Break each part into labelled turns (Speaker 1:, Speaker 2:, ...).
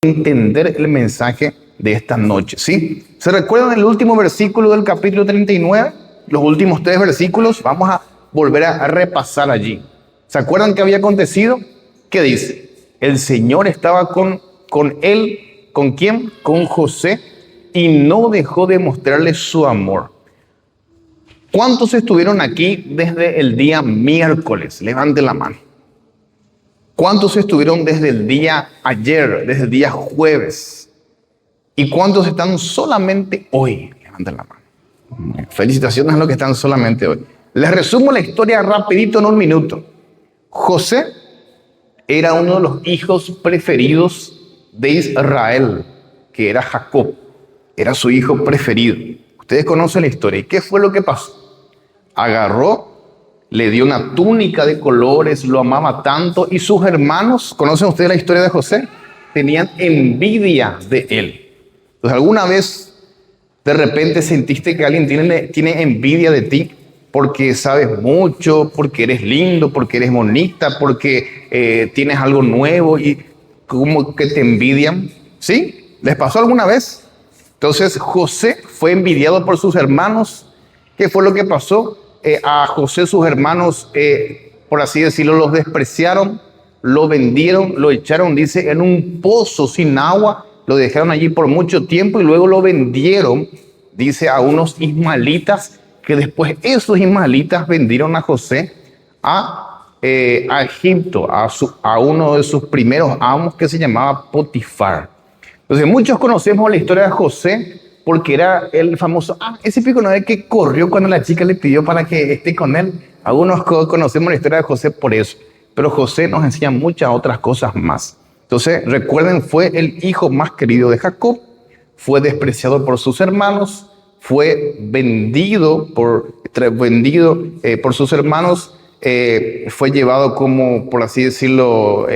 Speaker 1: entender el mensaje de esta noche, ¿sí? ¿Se recuerdan el último versículo del capítulo 39? Los últimos 3 versículos, vamos a volver a repasar allí. ¿Se acuerdan qué había acontecido? ¿Qué dice? El Señor estaba con él, ¿con quién? Con José, y no dejó de mostrarle su amor. ¿Cuántos estuvieron aquí desde el día miércoles? Levanten la mano. ¿Cuántos estuvieron desde el día ayer, desde el día jueves? ¿Y cuántos están solamente hoy? Levanten la mano. Felicitaciones a los que están solamente hoy. Les resumo la historia rapidito en un minuto. José era uno de los hijos preferidos de Israel, que era Jacob. Era su hijo preferido. Ustedes conocen la historia. ¿Y qué fue lo que pasó? Agarró, le dio una túnica de colores, lo amaba tanto, y sus hermanos, ¿conocen ustedes la historia de José? Tenían envidia de él. Entonces, ¿alguna vez de repente sentiste que alguien tiene envidia de ti porque sabes mucho, porque eres lindo, porque eres bonita, porque tienes algo nuevo y como que te envidian? ¿Sí? ¿Les pasó alguna vez? Entonces José fue envidiado por sus hermanos. ¿Qué fue lo que pasó? A José sus hermanos, por así decirlo, los despreciaron, lo vendieron, lo echaron, dice, en un pozo sin agua, lo dejaron allí por mucho tiempo y luego lo vendieron, dice, a unos ismaelitas, que después esos ismaelitas vendieron a José a Egipto, a uno de sus primeros amos que se llamaba Potifar. Entonces muchos conocemos la historia de José porque era el famoso, ese pico no es que corrió cuando la chica le pidió para que esté con él. Algunos conocemos la historia de José por eso, pero José nos enseña muchas otras cosas más. Entonces recuerden, fue el hijo más querido de Jacob, fue despreciado por sus hermanos, fue vendido por sus hermanos, fue llevado como, por así decirlo,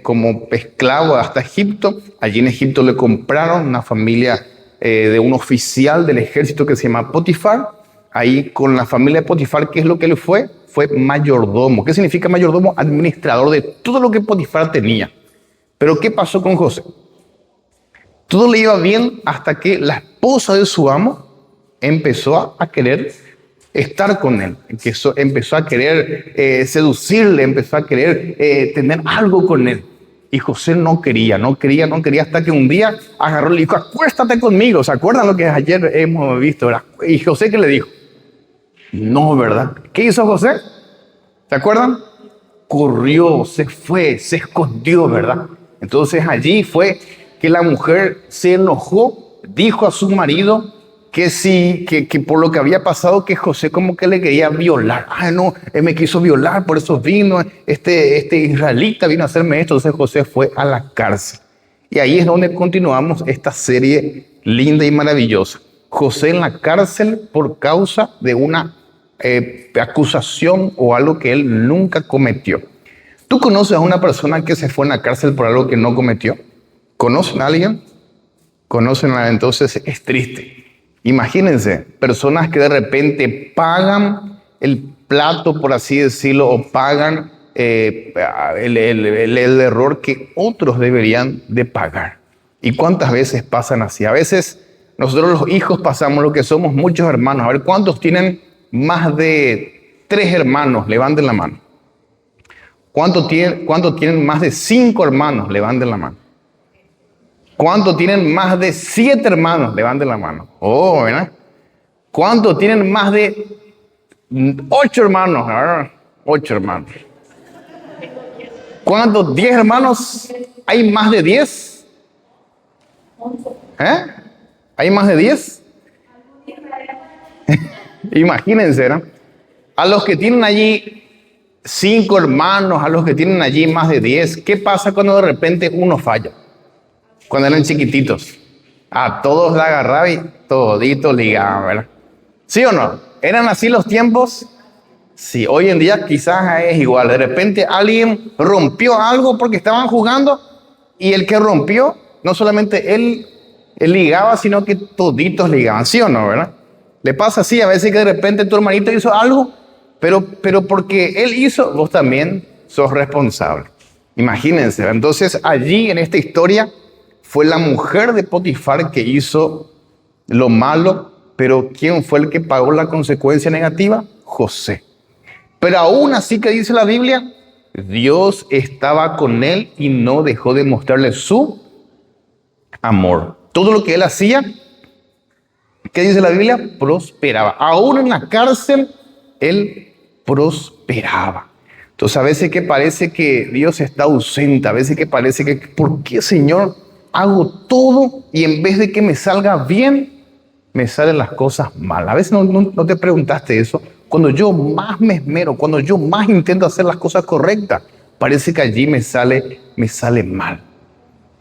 Speaker 1: como esclavo hasta Egipto. Allí en Egipto le compraron una familia de un oficial del ejército que se llama Potifar. Ahí con la familia de Potifar, ¿qué es lo que le fue? Fue mayordomo. ¿Qué significa mayordomo? Administrador de todo lo que Potifar tenía. Pero ¿qué pasó con José? Todo le iba bien hasta que la esposa de su amo empezó a querer estar con él, empezó a querer seducirle, empezó a querer tener algo con él. Y José no quería, hasta que un día agarró y le dijo, acuéstate conmigo. ¿Se acuerdan lo que ayer hemos visto, verdad? Y José, ¿qué le dijo? No, ¿verdad? ¿Qué hizo José? ¿Se acuerdan? Corrió, se fue, se escondió, ¿verdad? Entonces allí fue que la mujer se enojó, dijo a su marido que por lo que había pasado, que José como que le quería violar. No, él me quiso violar, por eso vino, este israelita vino a hacerme esto. Entonces José fue a la cárcel. Y ahí es donde continuamos esta serie linda y maravillosa. José en la cárcel por causa de una acusación o algo que él nunca cometió. ¿Tú conoces a una persona que se fue en la cárcel por algo que no cometió? ¿Conocen a alguien? ¿Conocen a alguien? Entonces es triste. Imagínense, personas que de repente pagan el plato, por así decirlo, o pagan el error que otros deberían de pagar. ¿Y cuántas veces pasan así? A veces nosotros los hijos pasamos lo que somos muchos hermanos. A ver, ¿cuántos tienen más de 3 hermanos? Levanten la mano. ¿Cuántos tienen más de 5 hermanos? Levanten la mano. ¿Cuántos tienen más de 7 hermanos? Levanten la mano. Oh, ¿verdad? ¿Cuántos tienen más de 8 hermanos? ¿Verdad? 8 hermanos. ¿Cuántos? 10 hermanos. ¿Hay más de 10? ¿Hay más de 10? Imagínense, ¿no? A los que tienen allí 5 hermanos, a los que tienen allí más de 10, ¿qué pasa cuando de repente uno falla? Cuando eran chiquititos, a todos la agarraba y toditos ligaban, ¿verdad? ¿Sí o no? ¿Eran así los tiempos? Sí, hoy en día quizás es igual. De repente alguien rompió algo porque estaban jugando y el que rompió, no solamente él ligaba, sino que toditos ligaban, ¿sí o no, verdad? Le pasa así, a veces que de repente tu hermanito hizo algo, pero porque él hizo, vos también sos responsable. Imagínense, entonces allí en esta historia fue la mujer de Potifar que hizo lo malo, pero ¿quién fue el que pagó la consecuencia negativa? José. Pero aún así, que dice la Biblia, Dios estaba con él y no dejó de mostrarle su amor. Todo lo que él hacía, ¿qué dice la Biblia? Prosperaba. Aún en la cárcel, él prosperaba. Entonces a veces que parece que Dios está ausente, a veces que parece que, ¿por qué, Señor, hago todo y en vez de que me salga bien, me salen las cosas mal? A veces no te preguntaste eso. Cuando yo más me esmero, cuando yo más intento hacer las cosas correctas, parece que allí me sale mal.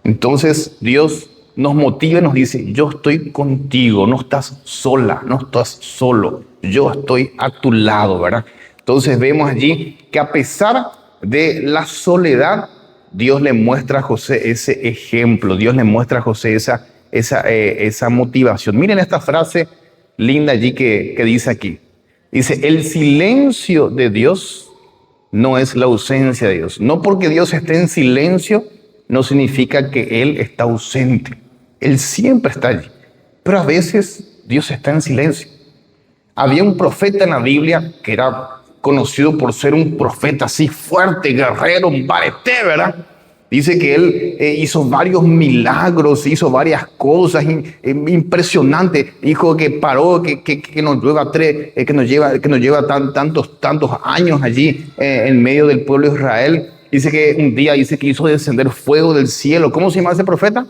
Speaker 1: Entonces Dios nos motiva y nos dice, yo estoy contigo, no estás sola, no estás solo, yo estoy a tu lado, ¿verdad? Entonces vemos allí que a pesar de la soledad, Dios le muestra a José ese ejemplo, Dios le muestra a José esa motivación. Miren esta frase linda allí que dice aquí. Dice, el silencio de Dios no es la ausencia de Dios. No porque Dios esté en silencio, no significa que Él está ausente. Él siempre está allí. Pero a veces Dios está en silencio. Había un profeta en la Biblia que era conocido por ser un profeta así fuerte, guerrero, un bareté, ¿verdad? Dice que él hizo varios milagros, hizo varias cosas impresionantes. Dijo que paró, que nos lleva tantos años allí en medio del pueblo de Israel. Dice que un día que hizo descender fuego del cielo. ¿Cómo se llama ese profeta?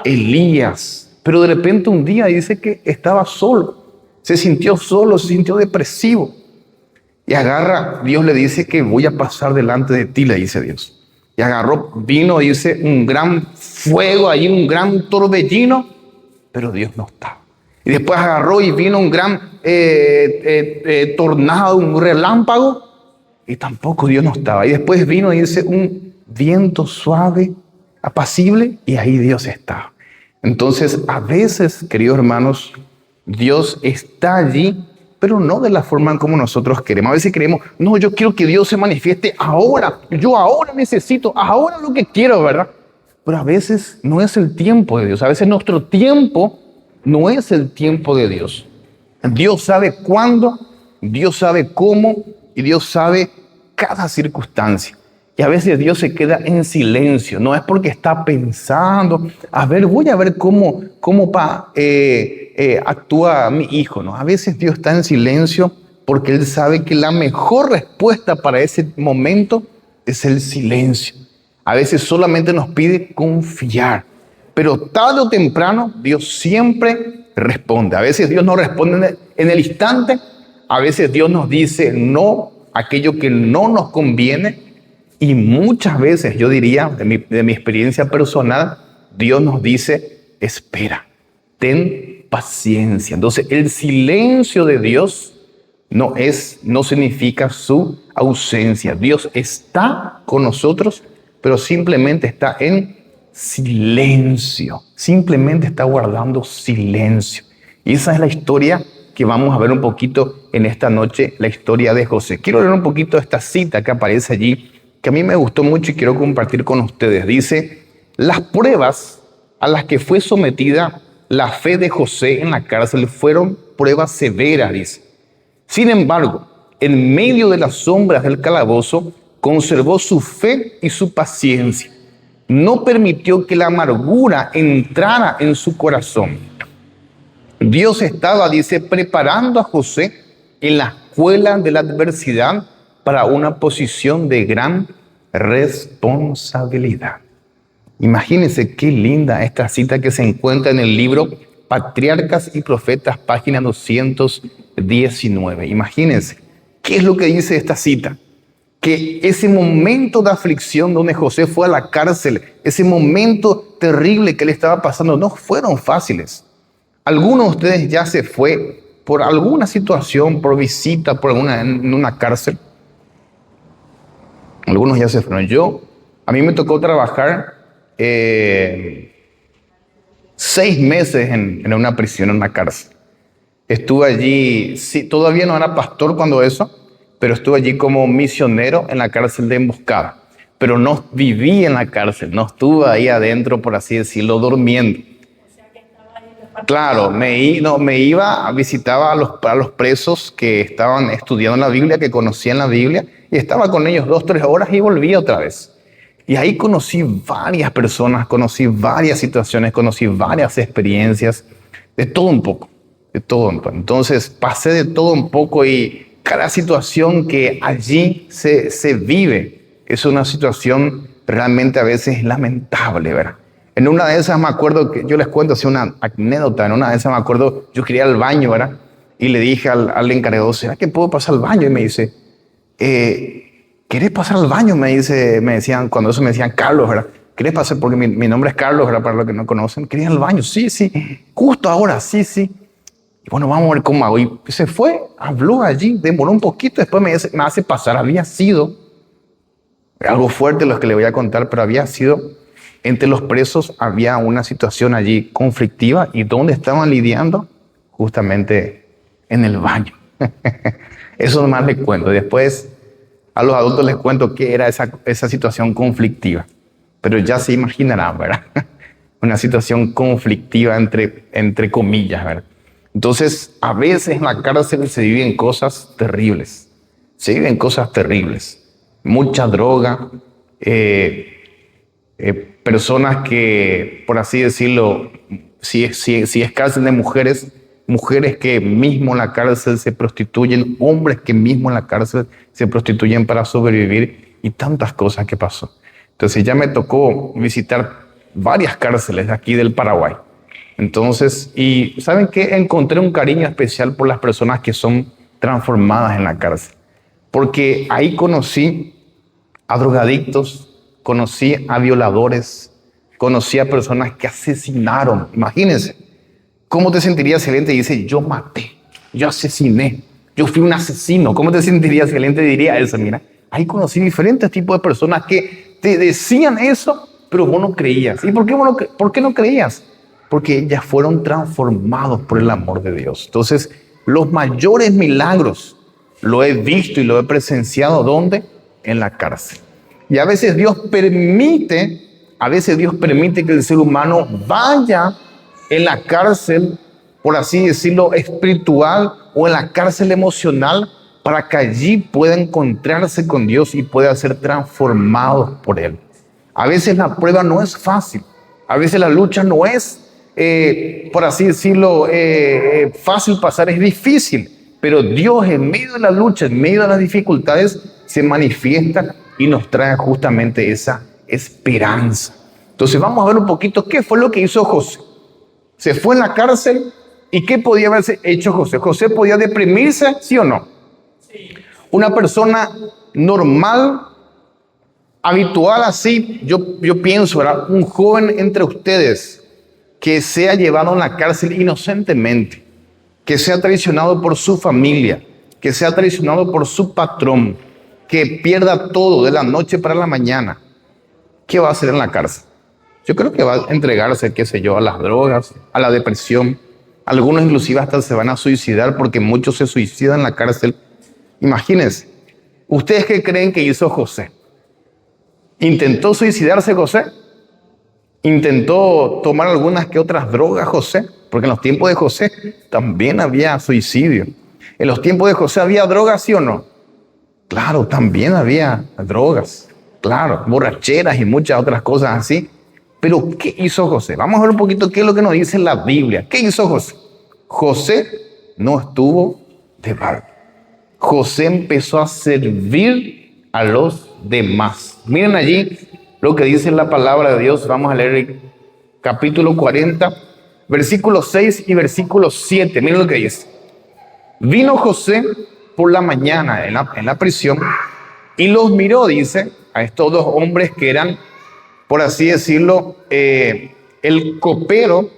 Speaker 1: Elías. Pero de repente un día dice que estaba solo. Se sintió solo, se sintió depresivo. Y Dios le dice que voy a pasar delante de ti, le dice Dios. Y vino, dice, un gran fuego allí, un gran torbellino, pero Dios no estaba. Y después agarró y vino un gran tornado, un relámpago, y tampoco Dios no estaba. Y después vino, dice, un viento suave, apacible, y ahí Dios estaba. Entonces, a veces, queridos hermanos, Dios está allí, pero no de la forma en como nosotros queremos. A veces queremos, no, yo quiero que Dios se manifieste ahora. Yo ahora necesito, ahora lo que quiero, ¿verdad? Pero a veces no es el tiempo de Dios. A veces nuestro tiempo no es el tiempo de Dios. Dios sabe cuándo, Dios sabe cómo y Dios sabe cada circunstancia. Y a veces Dios se queda en silencio. No es porque está pensando, voy a ver cómo actúa mi hijo, ¿no? A veces Dios está en silencio porque Él sabe que la mejor respuesta para ese momento es el silencio. A veces solamente nos pide confiar, pero tarde o temprano Dios siempre responde. A veces Dios no responde en el instante, a veces Dios nos dice no, aquello que no nos conviene, y muchas veces, yo diría, de mi experiencia personal, Dios nos dice, espera, ten paciencia. Entonces, el silencio de Dios no significa su ausencia. Dios está con nosotros, pero simplemente está en silencio. Simplemente está guardando silencio. Y esa es la historia que vamos a ver un poquito en esta noche, la historia de José. Quiero leer un poquito esta cita que aparece allí, que a mí me gustó mucho y quiero compartir con ustedes. Dice, las pruebas a las que fue sometida la fe de José en la cárcel fueron pruebas severas, dice. Sin embargo, en medio de las sombras del calabozo, conservó su fe y su paciencia. No permitió que la amargura entrara en su corazón. Dios estaba, dice, preparando a José en la escuela de la adversidad para una posición de gran responsabilidad. Imagínense qué linda esta cita que se encuentra en el libro Patriarcas y Profetas, página 219. Imagínense, ¿qué es lo que dice esta cita? Que ese momento de aflicción donde José fue a la cárcel, ese momento terrible que le estaba pasando, no fueron fáciles. Algunos de ustedes ya se fue por alguna situación, por visita, en una cárcel. Algunos ya se fueron. A mí me tocó trabajar 6 meses en una prisión, en una cárcel. Estuve allí, sí, todavía no era pastor cuando eso, pero estuve allí como misionero en la cárcel de Emboscada. pero no viví en la cárcel, no estuve ahí adentro, por así decirlo, durmiendo. Claro, me iba a visitar a los presos que estaban estudiando la Biblia, que conocían la Biblia, y estaba con ellos 2, 3 horas y volvía otra vez. Y ahí conocí varias personas, conocí varias situaciones, conocí varias experiencias, de todo un poco, de todo un poco. Entonces pasé de todo un poco y cada situación que allí se vive es una situación realmente a veces lamentable, ¿verdad? En una de esas me acuerdo que yo les cuento así una anécdota. En una de esas me acuerdo, yo quería ir al baño, ¿verdad? Y le dije al encargado, ¿será que puedo pasar al baño? Y me dice, ¿querés pasar al baño? Me decían, cuando eso me decían Carlos, ¿verdad? ¿Querés pasar? Porque mi nombre es Carlos, ¿verdad? Para los que no conocen. ¿Quería ir al baño? Sí, sí. Justo ahora, sí, sí. Y bueno, vamos a ver cómo hago. Y se fue, habló allí, demoró un poquito, después me hace pasar. Había sido algo fuerte lo que le voy a contar, pero había sido, entre los presos había una situación allí conflictiva. ¿Y dónde estaban lidiando? Justamente en el baño. Eso nomás les cuento. Después a los adultos les cuento qué era esa situación conflictiva. Pero ya se imaginarán, ¿verdad? Una situación conflictiva entre comillas, ¿verdad? Entonces, a veces en la cárcel se viven cosas terribles. Se viven cosas terribles. Mucha droga, personas que, por así decirlo, si es cárcel de mujeres que mismo en la cárcel se prostituyen, hombres que mismo en la cárcel se prostituyen para sobrevivir y tantas cosas que pasó. Entonces ya me tocó visitar varias cárceles de aquí del Paraguay. Entonces, y ¿saben qué? Encontré un cariño especial por las personas que son transformadas en la cárcel. Porque ahí conocí a drogadictos, conocí a violadores, conocí a personas que asesinaron. Imagínense, ¿cómo te sentirías si alguien te dice, yo maté, yo asesiné, yo fui un asesino? ¿Cómo te sentirías si alguien te diría eso? Mira, ahí conocí diferentes tipos de personas que te decían eso, pero vos no creías. ¿Y por qué no creías? Porque ya fueron transformados por el amor de Dios. Entonces, los mayores milagros lo he visto y lo he presenciado, ¿dónde? En la cárcel. Y a veces Dios permite que el ser humano vaya en la cárcel, por así decirlo, espiritual o en la cárcel emocional, para que allí pueda encontrarse con Dios y pueda ser transformado por Él. A veces la prueba no es fácil, a veces la lucha no es, por así decirlo, fácil pasar, es difícil, pero Dios en medio de la lucha, en medio de las dificultades, se manifiesta y nos trae justamente esa esperanza. Entonces vamos a ver un poquito qué fue lo que hizo José. Se fue en la cárcel y qué podía haberse hecho José. José podía deprimirse, ¿sí o no? Sí. Una persona normal, habitual así, yo pienso, ¿verdad? Un joven entre ustedes que sea llevado a la cárcel inocentemente, que sea traicionado por su familia, que sea traicionado por su patrón, que pierda todo de la noche para la mañana. ¿Qué va a hacer en la cárcel? Yo creo que va a entregarse, qué sé yo, a las drogas, a la depresión. Algunos inclusive hasta se van a suicidar porque muchos se suicidan en la cárcel. Imagínense, ¿ustedes qué creen que hizo José? ¿Intentó suicidarse José? ¿Intentó tomar algunas que otras drogas José? Porque en los tiempos de José también había suicidio. ¿En los tiempos de José había drogas, sí o no? Claro, también había drogas. Claro, borracheras y muchas otras cosas así. Pero ¿qué hizo José? Vamos a ver un poquito qué es lo que nos dice la Biblia. ¿Qué hizo José? José no estuvo de mal. José empezó a servir a los demás. Miren allí lo que dice la palabra de Dios. Vamos a leer el capítulo 40, versículo 6 y versículo 7. Miren lo que dice. Vino José por la mañana en la prisión y los miró, dice, a estos dos hombres que eran, por así decirlo, el copero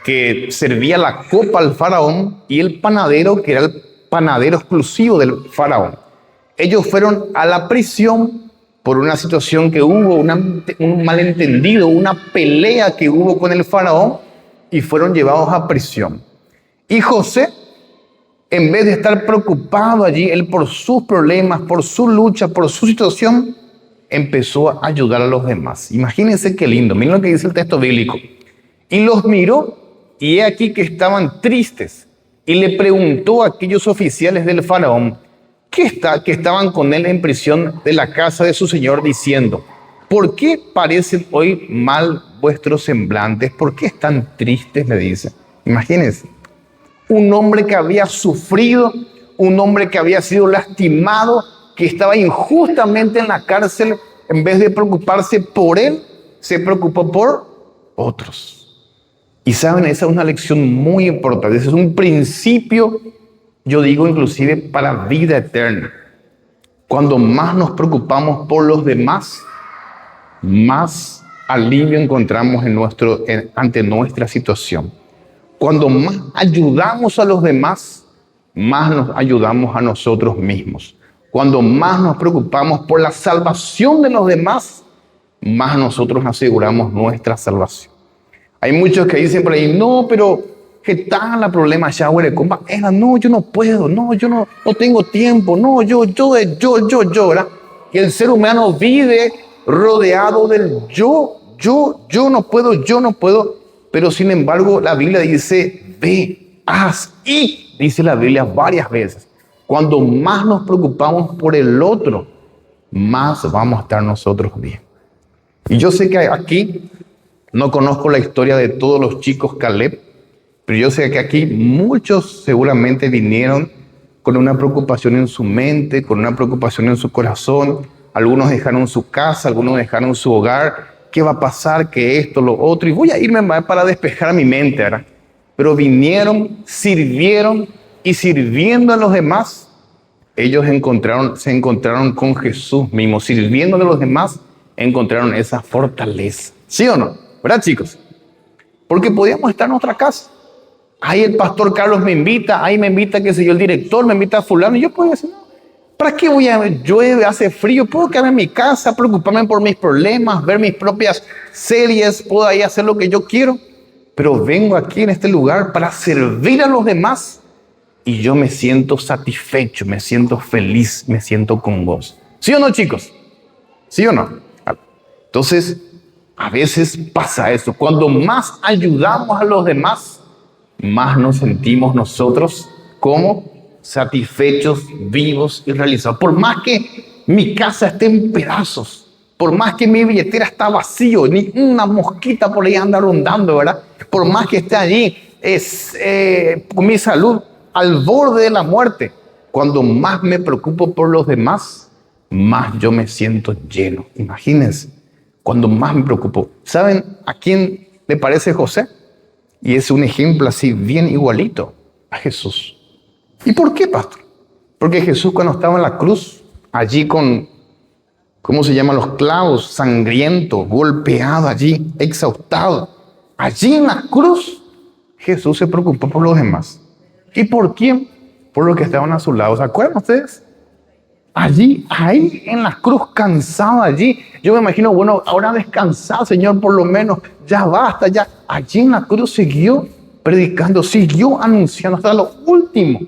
Speaker 1: que servía la copa al faraón y el panadero que era el panadero exclusivo del faraón. Ellos fueron a la prisión por una situación que hubo, un malentendido, una pelea que hubo con el faraón y fueron llevados a prisión. Y José, en vez de estar preocupado allí, él por sus problemas, por su lucha, por su situación, empezó a ayudar a los demás. Imagínense qué lindo. Miren lo que dice el texto bíblico. Y los miró, y he aquí que estaban tristes. Y le preguntó a aquellos oficiales del faraón que estaban con él en prisión de la casa de su señor, diciendo: ¿por qué parecen hoy mal vuestros semblantes? ¿Por qué están tristes? Le dice. Imagínense. Un hombre que había sufrido, un hombre que había sido lastimado, que estaba injustamente en la cárcel, en vez de preocuparse por él, se preocupó por otros. Y saben, esa es una lección muy importante. Ese es un principio, yo digo inclusive, para vida eterna. Cuando más nos preocupamos por los demás, más alivio encontramos ante nuestra situación. Cuando más ayudamos a los demás, más nos ayudamos a nosotros mismos. Cuando más nos preocupamos por la salvación de los demás, más nosotros aseguramos nuestra salvación. Hay muchos que dicen por ahí: no, pero ¿qué tal el problema ya, güey? No, yo no puedo, no, yo no tengo tiempo, no, yo, ¿verdad? Y el ser humano vive rodeado del yo no puedo. Pero sin embargo, la Biblia dice: ve, haz, y dice la Biblia varias veces. Cuando más nos preocupamos por el otro, más vamos a estar nosotros bien. Y yo sé que aquí, no conozco la historia de todos los chicos Caleb, pero yo sé que aquí muchos seguramente vinieron con una preocupación en su mente, con una preocupación en su corazón. Algunos dejaron su casa, algunos dejaron su hogar. ¿Qué va a pasar? ¿Qué esto, lo otro? Y voy a irme para despejar mi mente, ¿verdad? Pero vinieron, sirvieron, y sirviendo a los demás, ellos se encontraron con Jesús mismo. Sirviendo a los demás, encontraron esa fortaleza. ¿Sí o no? ¿Verdad, chicos? Porque podíamos estar en nuestra casa. Ahí el pastor Carlos me invita, ahí me invita, qué sé yo, el director me invita a fulano, y yo puedo decir: no, ¿para qué voy a llueve, hace frío? Puedo quedarme en mi casa, preocuparme por mis problemas, ver mis propias series, puedo ahí hacer lo que yo quiero. Pero vengo aquí en este lugar para servir a los demás, y yo me siento satisfecho, me siento feliz, me siento con gozo. ¿Sí o no, chicos? ¿Sí o no? Entonces, a veces pasa eso. Cuando más ayudamos a los demás, más nos sentimos nosotros como satisfechos, vivos y realizados. Por más que mi casa esté en pedazos, por más que mi billetera está vacío, ni una mosquita por ahí anda rondando, ¿verdad? Por más que esté allí con mi salud al borde de la muerte, cuando más me preocupo por los demás, más yo me siento lleno. Imagínense, cuando más me preocupo. ¿Saben a quién le parece José? Y es un ejemplo así bien igualito a Jesús. ¿Y por qué, pastor? Porque Jesús, cuando estaba en la cruz, allí con, ¿cómo se llaman? Los clavos, sangriento, golpeado allí, exhaustado. Allí en la cruz, Jesús se preocupó por los demás. ¿Y por quién? Por los que estaban a su lado. ¿Se acuerdan ustedes? Allí, ahí en la cruz, cansado allí. Yo me imagino, bueno, ahora descansado, Señor, por lo menos, ya basta, ya. Allí en la cruz siguió predicando, siguió anunciando hasta lo último.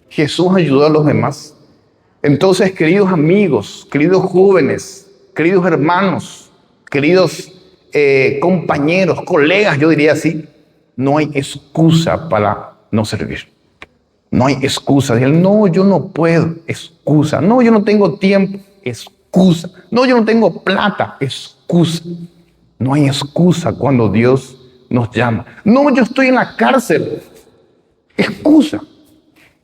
Speaker 1: Jesús ayudó a los demás. Entonces, queridos amigos, queridos jóvenes, queridos hermanos, queridos compañeros, colegas, yo diría así, no hay excusa para no servir. No hay excusa. No, yo no puedo. Excusa. No, yo no tengo tiempo. Excusa. No, yo no tengo plata. Excusa. No hay excusa cuando Dios nos llama. No, yo estoy en la cárcel. Excusa.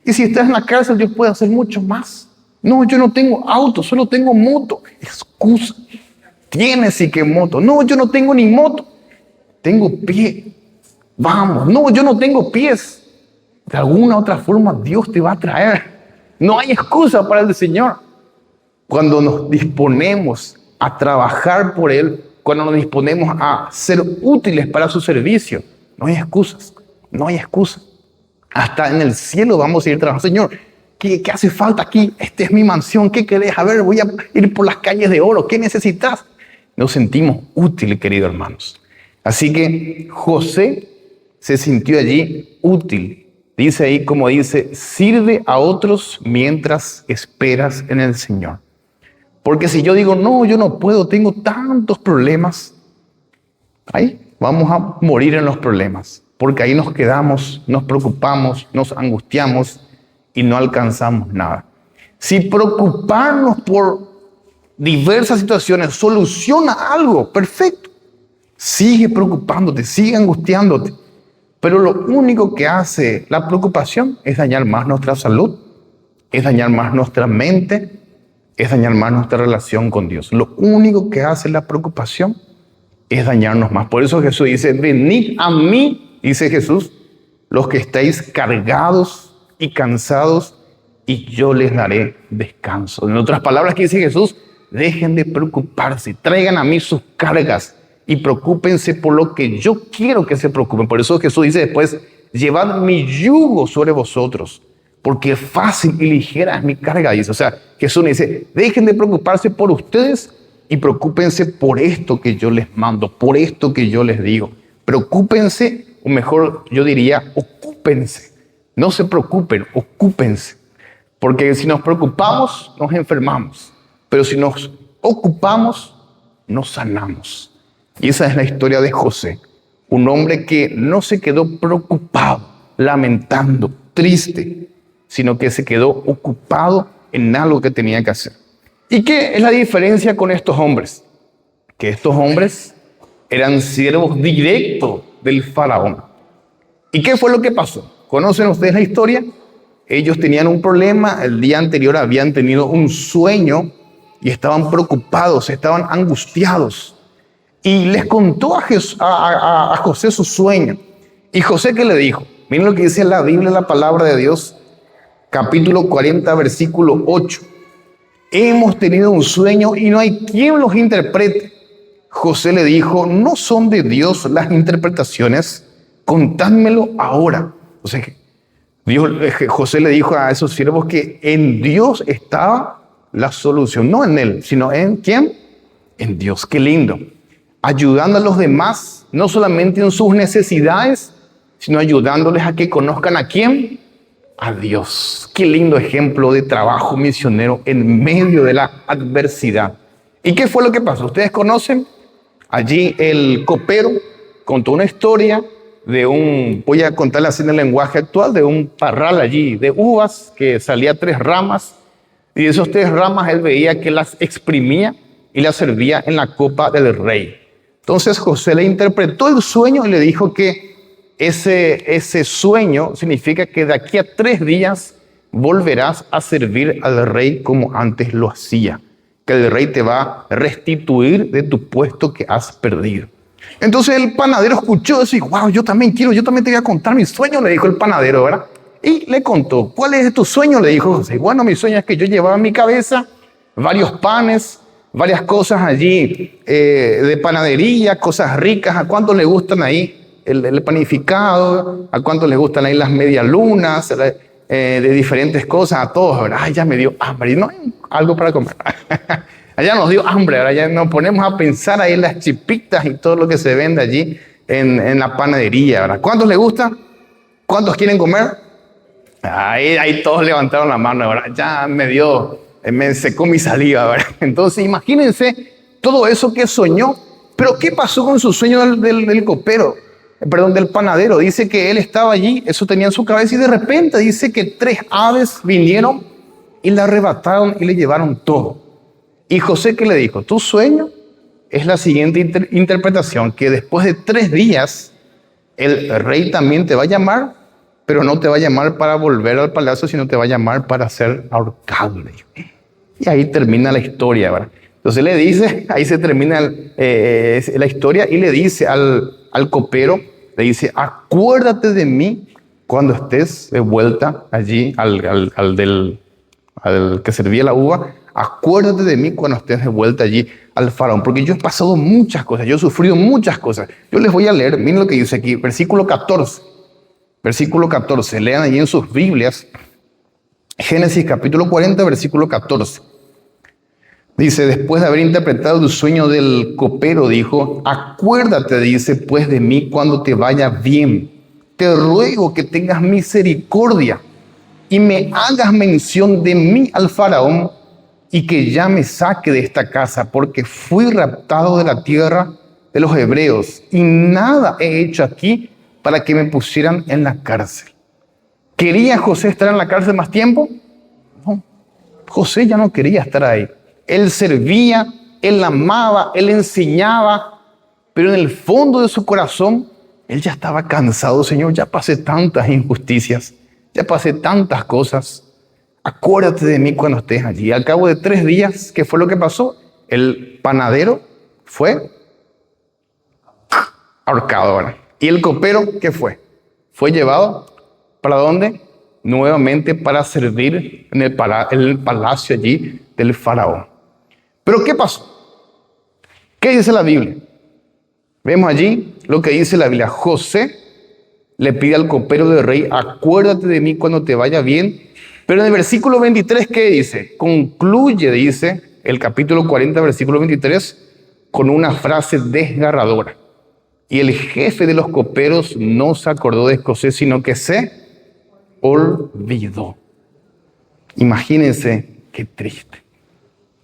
Speaker 1: Y si estás en la cárcel, Dios puede hacer mucho más. No, yo no tengo auto, solo tengo moto. Excusa. Tienes sí que moto. No, yo no tengo ni moto. Tengo pie. Vamos. No, yo no tengo pies. De alguna u otra forma Dios te va a traer. No hay excusa para el Señor. Cuando nos disponemos a trabajar por Él, cuando nos disponemos a ser útiles para su servicio, no hay excusas. No hay excusas. Hasta en el cielo vamos a ir trabajando. Señor, ¿qué hace falta aquí? Esta es mi mansión. ¿Qué querés? A ver, voy a ir por las calles de oro. ¿Qué necesitas? Nos sentimos útiles, queridos hermanos. Así que José se sintió allí útil. Dice ahí, como dice, sirve a otros mientras esperas en el Señor. Porque si yo digo, no, yo no puedo, tengo tantos problemas, ahí vamos a morir en los problemas. Porque ahí nos quedamos, nos preocupamos, nos angustiamos y no alcanzamos nada. Si preocuparnos por diversas situaciones soluciona algo, perfecto. Sigue preocupándote, sigue angustiándote. Pero lo único que hace la preocupación es dañar más nuestra salud, es dañar más nuestra mente, es dañar más nuestra relación con Dios. Lo único que hace la preocupación es dañarnos más. Por eso Jesús dice, venid a mí, dice Jesús, los que estáis cargados y cansados, y yo les daré descanso. En otras palabras, que dice Jesús, dejen de preocuparse, traigan a mí sus cargas y preocúpense por lo que yo quiero que se preocupen. Por eso Jesús dice después, llevad mi yugo sobre vosotros, porque fácil y ligera es mi carga, dice. O sea, Jesús dice, dejen de preocuparse por ustedes y preocúpense por esto que yo les mando, por esto que yo les digo. Preocúpense, o mejor yo diría, ocúpense. No se preocupen, ocúpense. Porque si nos preocupamos, nos enfermamos. Pero si nos ocupamos, nos sanamos. Y esa es la historia de José. Un hombre que no se quedó preocupado, lamentando, triste, sino que se quedó ocupado en algo que tenía que hacer. ¿Y qué es la diferencia con estos hombres? Que estos hombres eran siervos directos del faraón. ¿Y qué fue lo que pasó? ¿Conocen ustedes la historia? Ellos tenían un problema, el día anterior habían tenido un sueño y estaban preocupados, estaban angustiados. Y les contó a José su sueño. ¿Y José qué le dijo? Miren lo que dice la Biblia, la palabra de Dios, capítulo 40, versículo 8. Hemos tenido un sueño y no hay quien los interprete. José le dijo, ¿no son de Dios las interpretaciones? Contádmelo ahora. O sea, José le dijo a esos siervos que en Dios estaba la solución, no en él, sino en ¿quién? En Dios. Qué lindo. Ayudando a los demás, no solamente en sus necesidades, sino ayudándoles a que conozcan a ¿quién? A Dios. Qué lindo ejemplo de trabajo misionero en medio de la adversidad. ¿Y qué fue lo que pasó? ¿Ustedes conocen? Allí el copero contó una historia de voy a contarla así en el lenguaje actual, de un parral allí de uvas que salía 3 ramas, y de esas 3 ramas él veía que las exprimía y las servía en la copa del rey. Entonces José le interpretó el sueño y le dijo que ese sueño significa que de aquí a 3 días volverás a servir al rey como antes lo hacía, que el rey te va a restituir de tu puesto que has perdido. Entonces el panadero escuchó eso y wow, yo también te voy a contar mi sueño, le dijo el panadero, ¿verdad? Y le contó, ¿cuál es tu sueño? Le dijo José. Bueno, mi sueño es que yo llevaba en mi cabeza varios panes, varias cosas allí de panadería, cosas ricas. ¿A cuántos le gustan ahí el panificado? ¿A cuántos le gustan ahí las medialunas? De diferentes cosas, a todos, ¿verdad? Ay, ya me dio hambre, no hay algo para comer. Allá nos dio hambre, ahora ya nos ponemos a pensar ahí en las chipitas y todo lo que se vende allí en la panadería, ¿verdad? ¿Cuántos les gusta? ¿Cuántos quieren comer? Ahí todos levantaron la mano, ¿verdad? Ya me secó mi saliva, ¿verdad? Entonces imagínense todo eso que soñó, pero ¿qué pasó con su sueño del copero? Perdón, del panadero. Dice que él estaba allí, eso tenía en su cabeza y de repente dice que 3 aves vinieron y le arrebataron y le llevaron todo. Y José, ¿qué le dijo? Tu sueño es la siguiente interpretación, que después de 3 días el rey también te va a llamar, pero no te va a llamar para volver al palacio, sino te va a llamar para ser ahorcado. Y ahí termina la historia, ¿verdad? Entonces le dice, ahí se termina la historia y le dice al copero, le dice, acuérdate de mí cuando estés de vuelta allí, al que servía la uva, acuérdate de mí cuando estés de vuelta allí al faraón, porque yo he pasado muchas cosas, yo he sufrido muchas cosas. Yo les voy a leer, miren lo que dice aquí, versículo 14, lean allí en sus Biblias, Génesis capítulo 40, versículo 14. Dice, después de haber interpretado el sueño del copero, dijo, acuérdate, dice, pues de mí cuando te vaya bien. Te ruego que tengas misericordia y me hagas mención de mí al faraón y que ya me saque de esta casa, porque fui raptado de la tierra de los hebreos y nada he hecho aquí para que me pusieran en la cárcel. ¿Quería José estar en la cárcel más tiempo? No, José ya no quería estar ahí. Él servía, él amaba, él enseñaba, pero en el fondo de su corazón, él ya estaba cansado. Señor, ya pasé tantas injusticias, ya pasé tantas cosas. Acuérdate de mí cuando estés allí. Al cabo de 3 días, ¿qué fue lo que pasó? El panadero fue ahorcado, ¿verdad? ¿Y el copero qué fue? Fue llevado, ¿para dónde? Nuevamente para servir en el palacio allí del faraón. ¿Pero qué pasó? ¿Qué dice la Biblia? Vemos allí lo que dice la Biblia. José le pide al copero del rey, acuérdate de mí cuando te vaya bien. Pero en el versículo 23, ¿qué dice? Concluye, dice, el capítulo 40, versículo 23, con una frase desgarradora. Y el jefe de los coperos no se acordó de José, sino que se olvidó. Imagínense qué triste.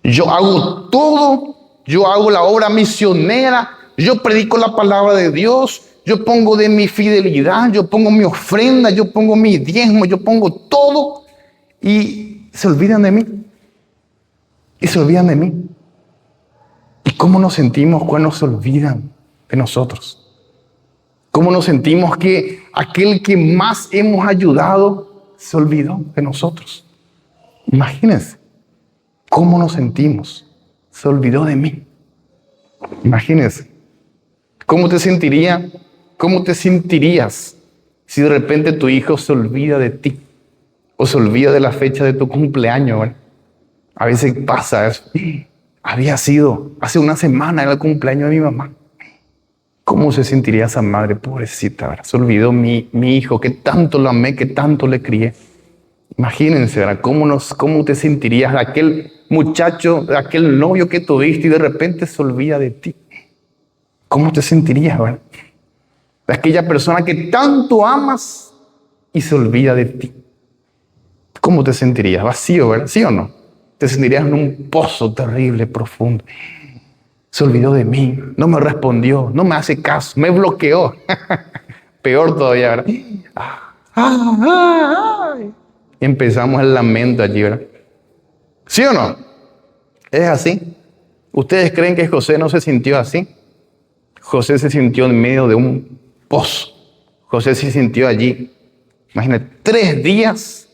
Speaker 1: Yo hago todo, yo hago la obra misionera, yo predico la palabra de Dios, yo pongo de mi fidelidad, yo pongo mi ofrenda, yo pongo mi diezmo, yo pongo todo y se olvidan de mí. Y se olvidan de mí. ¿Y cómo nos sentimos cuando se olvidan de nosotros? ¿Cómo nos sentimos que aquel que más hemos ayudado se olvidó de nosotros? Imagínense cómo nos sentimos. Se olvidó de mí. Imagínense. ¿Cómo te sentirías si de repente tu hijo se olvida de ti? O se olvida de la fecha de tu cumpleaños, ¿verdad? A veces pasa eso. Había sido hace una semana era el cumpleaños de mi mamá. ¿Cómo se sentiría esa madre pobrecita, ¿verdad? Se olvidó mi hijo, que tanto lo amé, que tanto le crié. Imagínense, ¿verdad? ¿Cómo te sentirías de aquel muchacho, de aquel novio que tuviste y de repente se olvida de ti? ¿Cómo te sentirías, verdad? De aquella persona que tanto amas y se olvida de ti. ¿Cómo te sentirías? Vacío, ¿verdad? ¿Sí o no? Te sentirías en un pozo terrible, profundo. Se olvidó de mí, no me respondió, no me hace caso, me bloqueó. Peor todavía, ¿verdad? Y empezamos el lamento allí, ¿verdad? ¿Sí o no? ¿Es así? ¿Ustedes creen que José no se sintió así? José se sintió en medio de un pozo. José se sintió allí. Imagínate, 3 días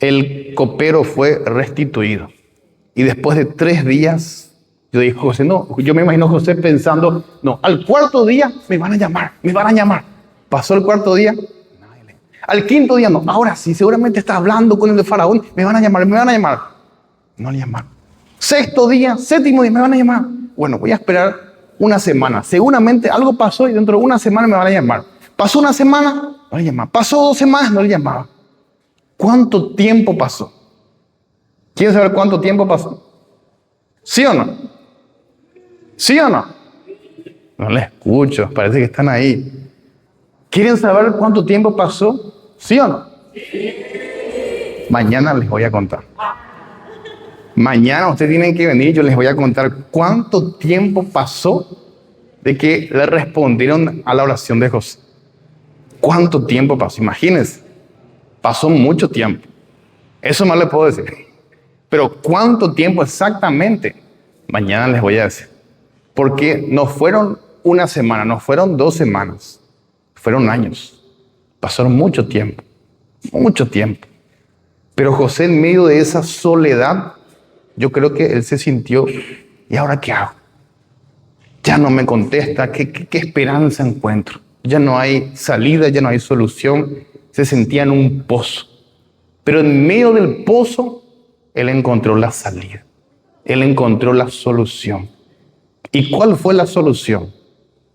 Speaker 1: el copero fue restituido. Y después de 3 días, yo dije, José, no, yo me imagino a José pensando, no, al 4.º día me van a llamar. Pasó el 4.º día, al 5.º día no, ahora sí, seguramente está hablando con el de Faraón, me van a llamar. No le llamaron. 6.º día, 7.º día, me van a llamar. Bueno, voy a esperar una semana. Seguramente algo pasó y dentro de una semana me van a llamar. Pasó una semana, no le llamaba. Pasó 2 semanas, no le llamaba. ¿Cuánto tiempo pasó? ¿Quieren saber cuánto tiempo pasó? ¿Sí o no? ¿Sí o no? No les escucho, parece que están ahí. ¿Quieren saber cuánto tiempo pasó? ¿Sí o no? Mañana les voy a contar. Mañana ustedes tienen que venir y yo les voy a contar cuánto tiempo pasó de que le respondieron a la oración de José. ¿Cuánto tiempo pasó? Imagínense. Pasó mucho tiempo. Eso no le puedo decir. Pero ¿cuánto tiempo exactamente? Mañana les voy a decir. Porque no fueron una semana, no fueron 2 semanas. Fueron años. Pasaron mucho tiempo. Mucho tiempo. Pero José, en medio de esa soledad, yo creo que él se sintió, ¿y ahora qué hago? Ya no me contesta, ¿qué esperanza encuentro? Ya no hay salida, ya no hay solución. Se sentía en un pozo. Pero en medio del pozo, él encontró la salida. Él encontró la solución. ¿Y cuál fue la solución?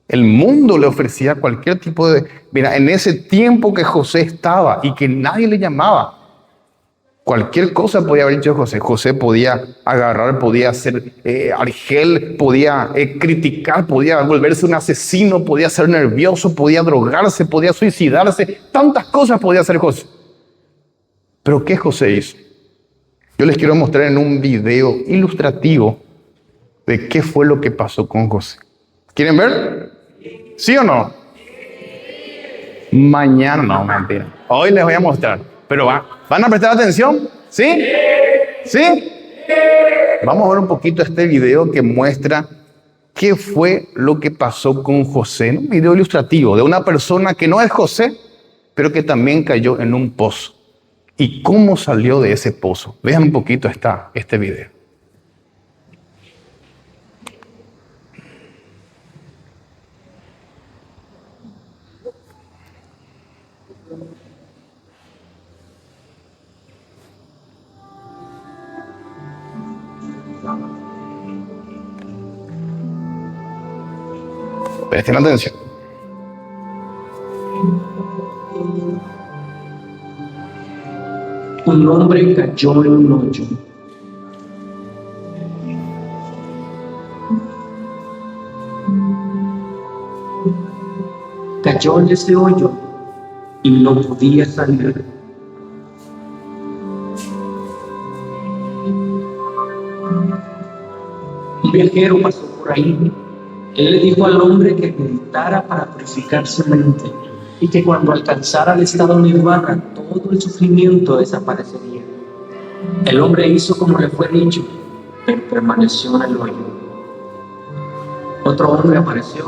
Speaker 1: El mundo le ofrecía cualquier tipo de... Mira, en ese tiempo que José estaba y que nadie le llamaba, cualquier cosa podía haber hecho José. José podía agarrar, podía hacer argel, podía criticar, podía volverse un asesino, podía ser nervioso, podía drogarse, podía suicidarse. Tantas cosas podía hacer José. ¿Pero qué José hizo? Yo les quiero mostrar en un video ilustrativo de qué fue lo que pasó con José. ¿Quieren ver? ¿Sí o no? Mañana, no, mentira. Hoy les voy a mostrar. Pero ¿van a prestar atención? ¿Sí? ¿Sí? Vamos a ver un poquito este video que muestra qué fue lo que pasó con José. Un video ilustrativo de una persona que no es José, pero que también cayó en un pozo. ¿Y cómo salió de ese pozo? Vean un poquito este video. Presten atención.
Speaker 2: Un hombre cayó en un hoyo. Cayó en ese hoyo y no podía salir. Un viajero pasó por ahí. Él le dijo al hombre que meditara para purificar su mente y que cuando alcanzara el estado nirvana todo el sufrimiento desaparecería. El hombre hizo como le fue dicho, pero permaneció en el hoyo. Otro hombre apareció,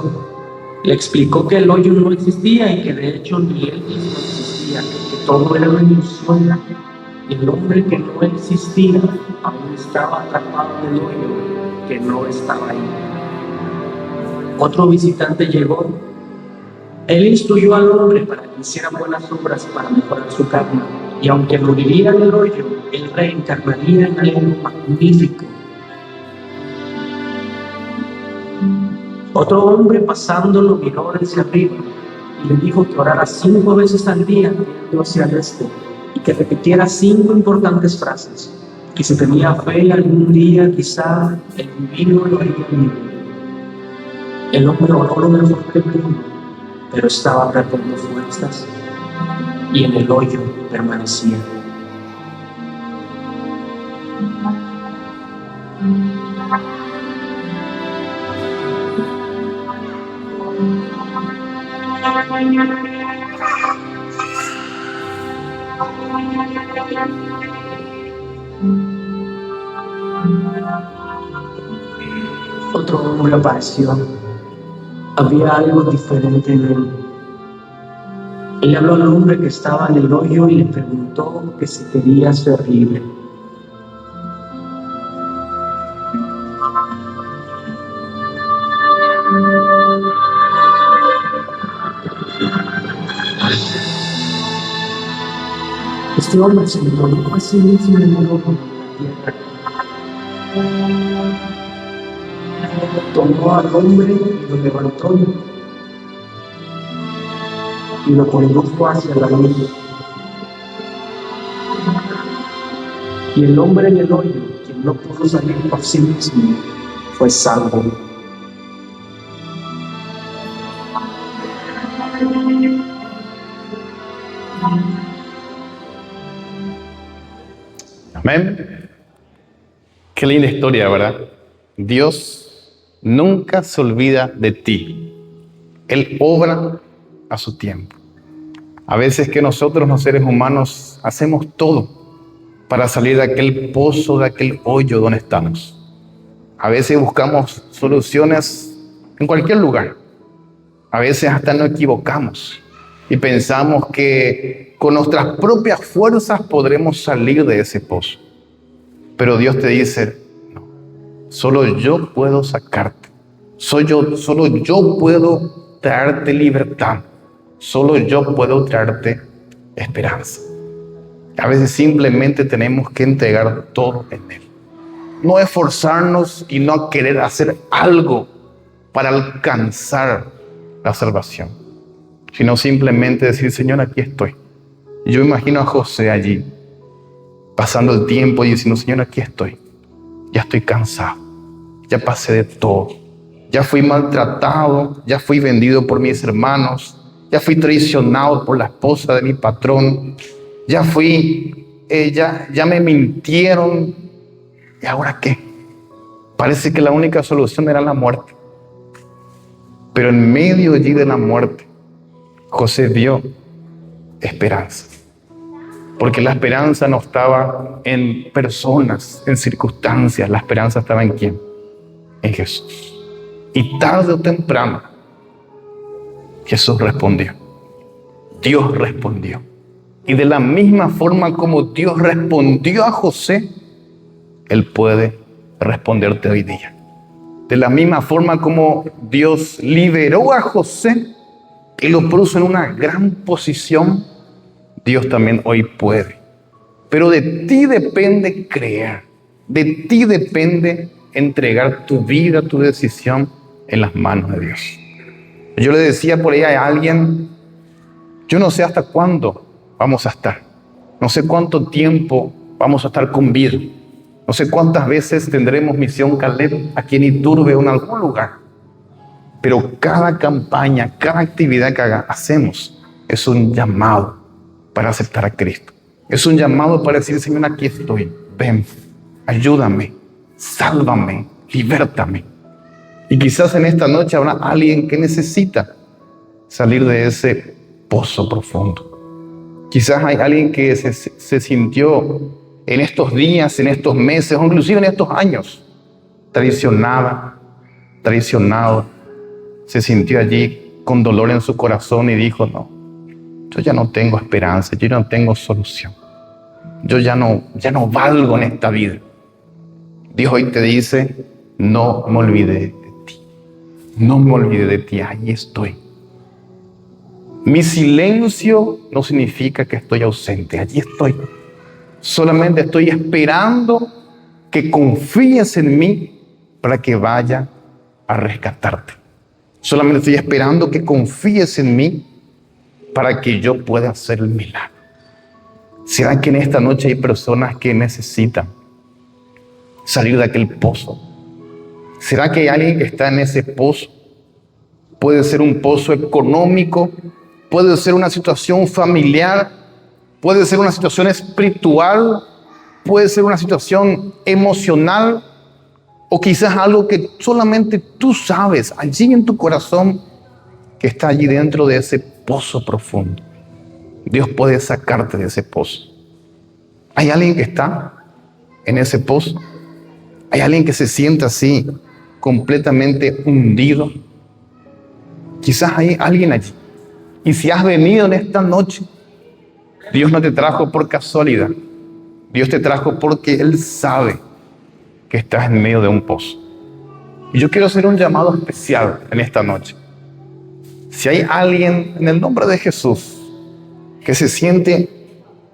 Speaker 2: le explicó que el hoyo no existía y que de hecho ni él mismo existía, que todo era una ilusión. Y el hombre que no existía aún estaba atrapado en el hoyo, que no estaba ahí. Otro visitante llegó. Él instruyó al hombre para que hiciera buenas obras para mejorar su karma, y aunque moriría en el hoyo, él reencarnaría en algo magnífico. Otro hombre pasando lo miró desde arriba y le dijo que orara 5 veces al día mirando hacia el este y que repitiera 5 importantes frases, que si tenía fe algún día quizá el divino lo haría libre. El hombre oró lo mejor que pudo, pero estaba perdiendo fuerzas y en el hoyo permanecía. Otro hombre apareció. Había algo diferente en él. Él habló al hombre que estaba en el hoyo y le preguntó que si quería ser libre. Este hombre se introdujo a sí mismo en el hoyo de la tierra. Tomó al hombre y lo levantó y lo condujo hacia la luz. Y el hombre en el hoyo, quien no pudo salir por sí mismo, fue salvo.
Speaker 1: Amén. Qué linda historia, ¿verdad? Dios nunca se olvida de ti. Él obra a su tiempo. A veces que nosotros los seres humanos hacemos todo para salir de aquel pozo, de aquel hoyo donde estamos. A veces buscamos soluciones en cualquier lugar. A veces hasta nos equivocamos y pensamos que con nuestras propias fuerzas podremos salir de ese pozo. Pero Dios te dice, no, solo yo puedo sacarte. Solo yo puedo traerte libertad. Solo yo puedo traerte esperanza. A veces simplemente tenemos que entregar todo en Él. No esforzarnos y no querer hacer algo para alcanzar la salvación, sino simplemente decir, Señor, aquí estoy. Yo imagino a José allí, pasando el tiempo y diciendo, Señor, aquí estoy. Ya estoy cansado. Ya pasé de todo. Ya fui maltratado. Ya fui vendido por mis hermanos. Ya fui traicionado por la esposa de mi patrón. Ya fui ya me mintieron. ¿Y ahora qué? Parece que la única solución era la muerte. Pero en medio allí de la muerte, José vio esperanza. Porque la esperanza no estaba en personas, en circunstancias. La esperanza estaba ¿en quién? En Jesús. Y tarde o temprano, Jesús respondió. Dios respondió. Y de la misma forma como Dios respondió a José, Él puede responderte hoy día. De la misma forma como Dios liberó a José y lo puso en una gran posición, Dios también hoy puede. Pero de ti depende creer. De ti depende entregar tu vida, tu decisión en las manos de Dios. Yo le decía por ahí a alguien, yo no sé hasta cuándo vamos a estar. No sé cuánto tiempo vamos a estar con vida. No sé cuántas veces tendremos Misión Caleb aquí en Iturbe o en algún lugar. Pero cada campaña, cada actividad que hacemos es un llamado para aceptar a Cristo. Es un llamado para decir, Señor, aquí estoy. Ven, ayúdame, sálvame, libértame. Y quizás en esta noche habrá alguien que necesita salir de ese pozo profundo. Quizás hay alguien que se sintió en estos días, en estos meses, o inclusive en estos años, traicionado, se sintió allí con dolor en su corazón y dijo, no, yo ya no tengo esperanza, yo no tengo solución. Yo ya no valgo en esta vida. Dios hoy te dice, no me olvidé de ti. No me olvidé de ti, ahí estoy. Mi silencio no significa que estoy ausente, allí estoy. Solamente estoy esperando que confíes en mí para que vaya a rescatarte. Solamente estoy esperando que confíes en mí para que yo pueda hacer el milagro. ¿Será que en esta noche hay personas que necesitan salir de aquel pozo? ¿Será que hay alguien que está en ese pozo? Puede ser un pozo económico, puede ser una situación familiar, puede ser una situación espiritual, puede ser una situación emocional, o quizás algo que solamente tú sabes allí en tu corazón que está allí dentro de ese pozo profundo. Dios puede sacarte de ese pozo. ¿Hay alguien que está en ese pozo? ¿Hay alguien que se siente así, completamente hundido? Quizás hay alguien allí. Y si has venido en esta noche, Dios no te trajo por casualidad. Dios te trajo porque Él sabe que estás en medio de un pozo. Y yo quiero hacer un llamado especial en esta noche. Si hay alguien en el nombre de Jesús que se siente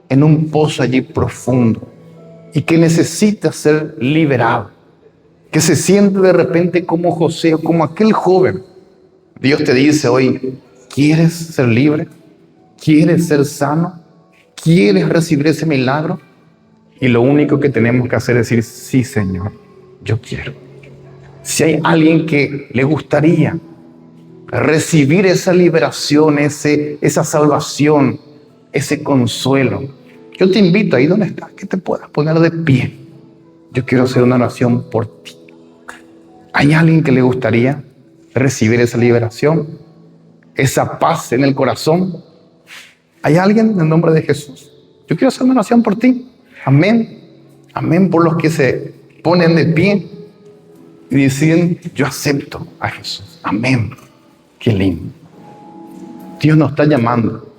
Speaker 1: en un pozo allí profundo y que necesita ser liberado, que se siente de repente como José o como aquel joven, Dios te dice hoy, ¿quieres ser libre? ¿Quieres ser sano? ¿Quieres recibir ese milagro? Y lo único que tenemos que hacer es decir, sí, Señor, yo quiero. Si hay alguien que le gustaría recibir esa liberación, esa salvación, ese consuelo, yo te invito ahí donde estás, que te puedas poner de pie. Yo quiero hacer una oración por ti. ¿Hay alguien que le gustaría recibir esa liberación, esa paz en el corazón? ¿Hay alguien en el nombre de Jesús? Yo quiero hacer una oración por ti. Amén. Amén por los que se ponen de pie y deciden, yo acepto a Jesús. Amén. Qué lindo. Dios nos está llamando.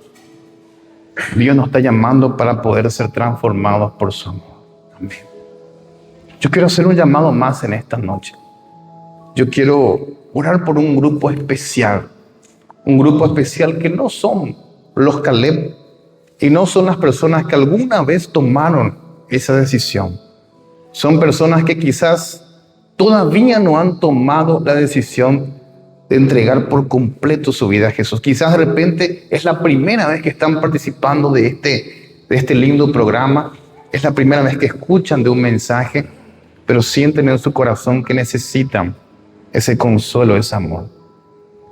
Speaker 1: Dios nos está llamando para poder ser transformados por su amor. Amén. Yo quiero hacer un llamado más en esta noche. Yo quiero orar por un grupo especial. Un grupo especial que no son los Caleb y no son las personas que alguna vez tomaron esa decisión. Son personas que quizás todavía no han tomado la decisión de entregar por completo su vida a Jesús. Quizás de repente es la primera vez que están participando de este lindo programa. Es la primera vez que escuchan de un mensaje, pero sienten en su corazón que necesitan ese consuelo, ese amor.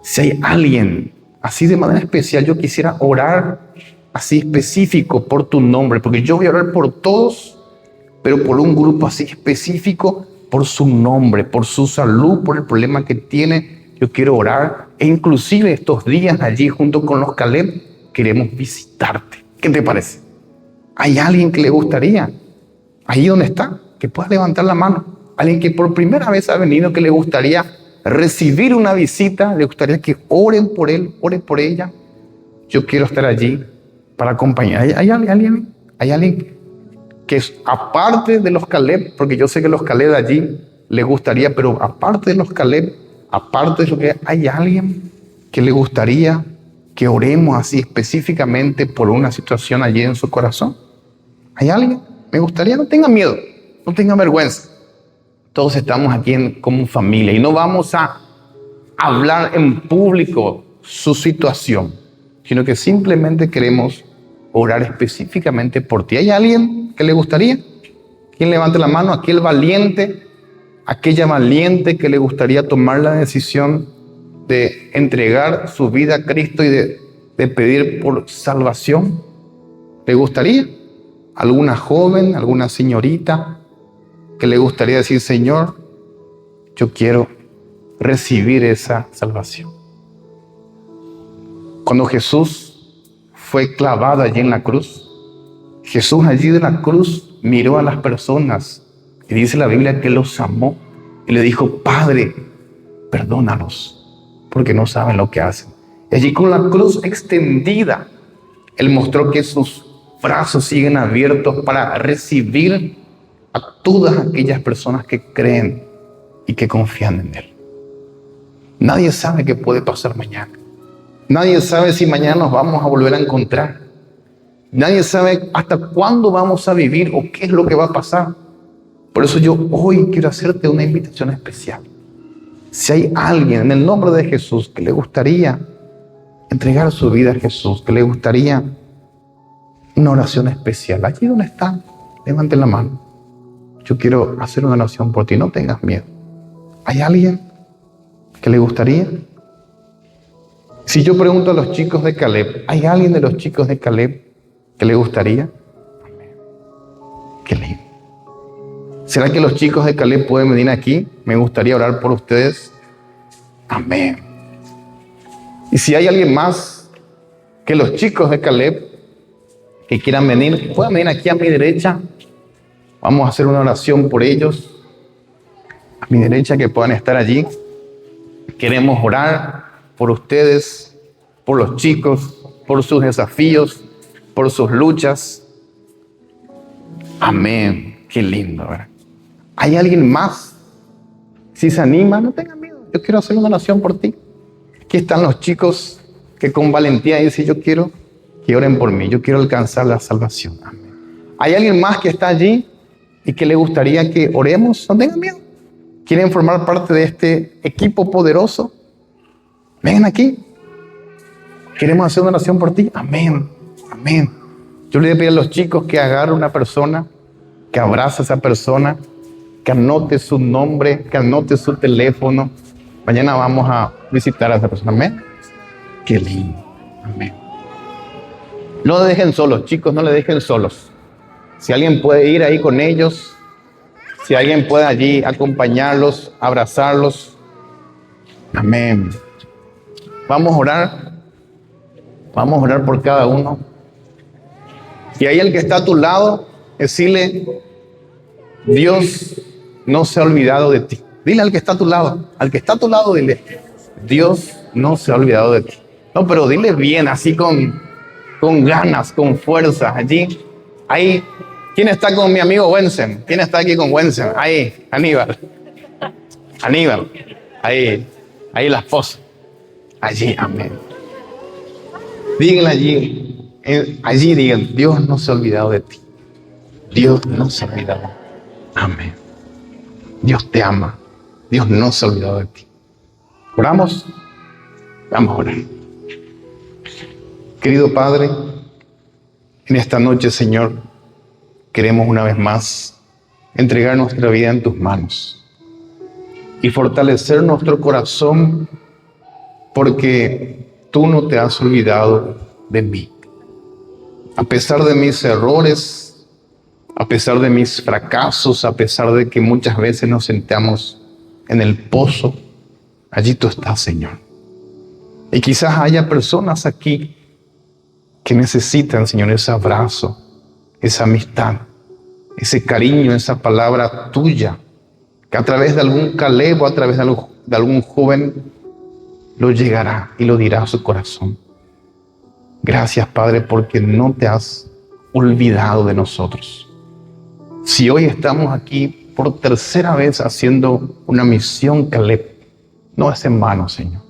Speaker 1: Si hay alguien así de manera especial, yo quisiera orar así específico por tu nombre, porque yo voy a orar por todos, pero por un grupo así específico, por su nombre, por su salud, por el problema que tiene. Yo quiero orar, e inclusive estos días allí junto con los Caleb queremos visitarte. ¿Qué te parece? ¿Hay alguien que le gustaría, ahí donde está, que pueda levantar la mano? Alguien que por primera vez ha venido, que le gustaría recibir una visita, le gustaría que oren por él, oren por ella. Yo quiero estar allí para acompañar. ¿Hay alguien que es aparte de los Caleb? Porque yo sé que los Caleb allí les gustaría, pero aparte de los Caleb, aparte de lo que hay alguien que le gustaría que oremos así específicamente por una situación allí en su corazón. ¿Hay alguien? Me gustaría, no tengan miedo, no tengan vergüenza. Todos estamos aquí como familia y no vamos a hablar en público su situación, sino que simplemente queremos orar específicamente por ti. ¿Hay alguien que le gustaría? ¿Quién levante la mano? Aquel valiente, aquella valiente que le gustaría tomar la decisión de entregar su vida a Cristo y de pedir por salvación. ¿Le gustaría? ¿Alguna joven, alguna señorita que le gustaría decir, Señor, yo quiero recibir esa salvación? Cuando Jesús fue clavado allí en la cruz, Jesús allí de la cruz miró a las personas y dice la Biblia que los amó y le dijo, Padre, perdónalos, porque no saben lo que hacen. Y allí con la cruz extendida, Él mostró que sus brazos siguen abiertos para recibir a todas aquellas personas que creen y que confían en Él. Nadie sabe qué puede pasar mañana. Nadie sabe si mañana nos vamos a volver a encontrar. Nadie sabe hasta cuándo vamos a vivir o qué es lo que va a pasar. Por eso yo hoy quiero hacerte una invitación especial. Si hay alguien en el nombre de Jesús que le gustaría entregar su vida a Jesús, que le gustaría una oración especial, allí donde están, levanten la mano. Yo quiero hacer una oración por ti, no tengas miedo. ¿Hay alguien que le gustaría? Si yo pregunto a los chicos de Caleb, ¿hay alguien de los chicos de Caleb que le gustaría? Qué lindo. ¿Será que los chicos de Caleb pueden venir aquí? Me gustaría orar por ustedes. Amén. Y si hay alguien más que los chicos de Caleb que quieran venir, puedan venir aquí a mi derecha. Vamos a hacer una oración por ellos. A mi derecha, que puedan estar allí. Queremos orar por ustedes, por los chicos, por sus desafíos, por sus luchas. Amén. Qué lindo, ¿verdad? ¿Hay alguien más? Si se anima, no tengan miedo. Yo quiero hacer una oración por ti. Aquí están los chicos que con valentía dicen, yo quiero que oren por mí. Yo quiero alcanzar la salvación. Amén. ¿Hay alguien más que está allí y que le gustaría que oremos? No tengan miedo. ¿Quieren formar parte de este equipo poderoso? Vengan aquí. Queremos hacer una oración por ti. Amén. Amén. Yo le voy a pedir a los chicos que agarren una persona, que abrace a esa persona, que anote su nombre, que anote su teléfono. Mañana vamos a visitar a esa persona. Amén. Qué lindo. Amén. No le dejen solos, chicos, no le dejen solos. Si alguien puede ir ahí con ellos, si alguien puede allí acompañarlos, abrazarlos. Amén. Vamos a orar. Vamos a orar por cada uno. Y ahí el que está a tu lado, decirle, Dios no se ha olvidado de ti. Dile al que está a tu lado, dile, Dios no se ha olvidado de ti. No, pero dile bien, así con ganas, con fuerza. Allí, ahí, ¿quién está con mi amigo Wensen? ¿Quién está aquí con Wensen? Ahí, Aníbal, ahí la esposa. Allí, amén. Díganle allí digan, Dios no se ha olvidado de ti. Dios no se ha olvidado. Amén. Dios te ama. Dios no se ha olvidado de ti. ¿Oramos? Vamos a orar. Querido Padre, en esta noche, Señor, queremos una vez más entregar nuestra vida en tus manos y fortalecer nuestro corazón, porque tú no te has olvidado de mí. A pesar de mis errores, a pesar de mis fracasos, a pesar de que muchas veces nos sentamos en el pozo, allí tú estás, Señor. Y quizás haya personas aquí que necesitan, Señor, ese abrazo, esa amistad, ese cariño, esa palabra tuya, que a través de algún Caleb o a través de algún joven lo llegará y lo dirá a su corazón. Gracias, Padre, porque no te has olvidado de nosotros. Si hoy estamos aquí por tercera vez haciendo una misión Caleb, no es en vano, Señor.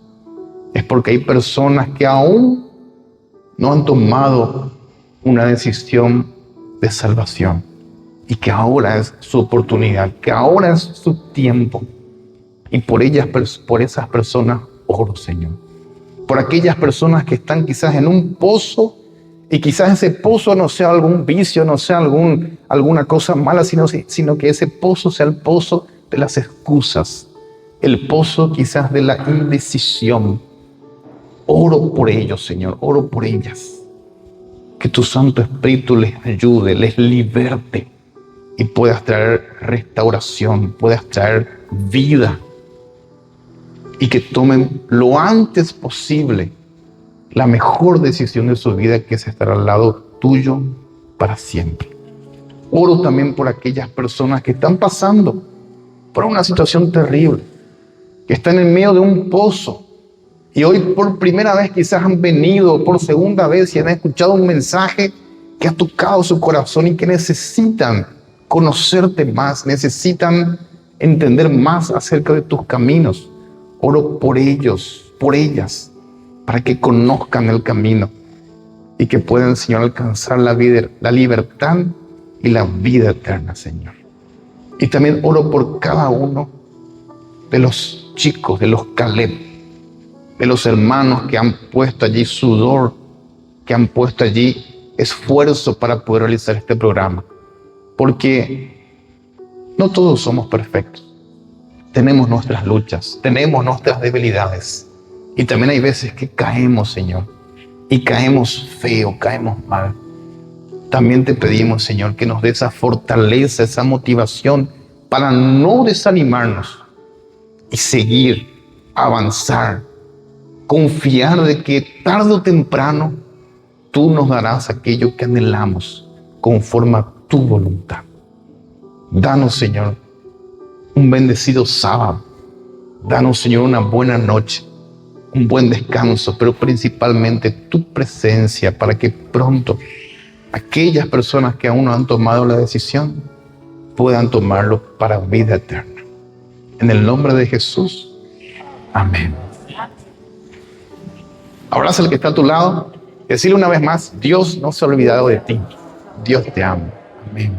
Speaker 1: Es porque hay personas que aún no han tomado una decisión de salvación y que ahora es su oportunidad, que ahora es su tiempo. Y por esas personas oro, Señor. Por aquellas personas que están quizás en un pozo y quizás ese pozo no sea algún vicio, no sea alguna cosa mala, sino que ese pozo sea el pozo de las excusas, el pozo quizás de la indecisión. Oro por ellos, Señor, oro por ellas. Que tu Santo Espíritu les ayude, les liberte y puedas traer restauración, puedas traer vida y que tomen lo antes posible la mejor decisión de su vida, que es estar al lado tuyo para siempre. Oro también por aquellas personas que están pasando por una situación terrible, que están en medio de un pozo y hoy por primera vez quizás han venido, por segunda vez, y han escuchado un mensaje que ha tocado su corazón y que necesitan conocerte más, necesitan entender más acerca de tus caminos. Oro por ellos, por ellas, para que conozcan el camino y que puedan, Señor, alcanzar la libertad y la vida eterna, Señor. Y también oro por cada uno de los chicos, de los Caleb, de los hermanos que han puesto allí sudor, que han puesto allí esfuerzo para poder realizar este programa. Porque no todos somos perfectos. Tenemos nuestras luchas, tenemos nuestras debilidades. Y también hay veces que caemos, Señor, y caemos feo, caemos mal. También te pedimos, Señor, que nos dé esa fortaleza, esa motivación para no desanimarnos y seguir, avanzar, confiar de que tarde o temprano tú nos darás aquello que anhelamos conforme a tu voluntad. Danos, Señor, un bendecido sábado. Danos, Señor, una buena noche, un buen descanso, pero principalmente tu presencia para que pronto aquellas personas que aún no han tomado la decisión puedan tomarlo para vida eterna. En el nombre de Jesús. Amén. Abraza al que está a tu lado. Decirle una vez más, Dios no se ha olvidado de ti. Dios te ama. Amén.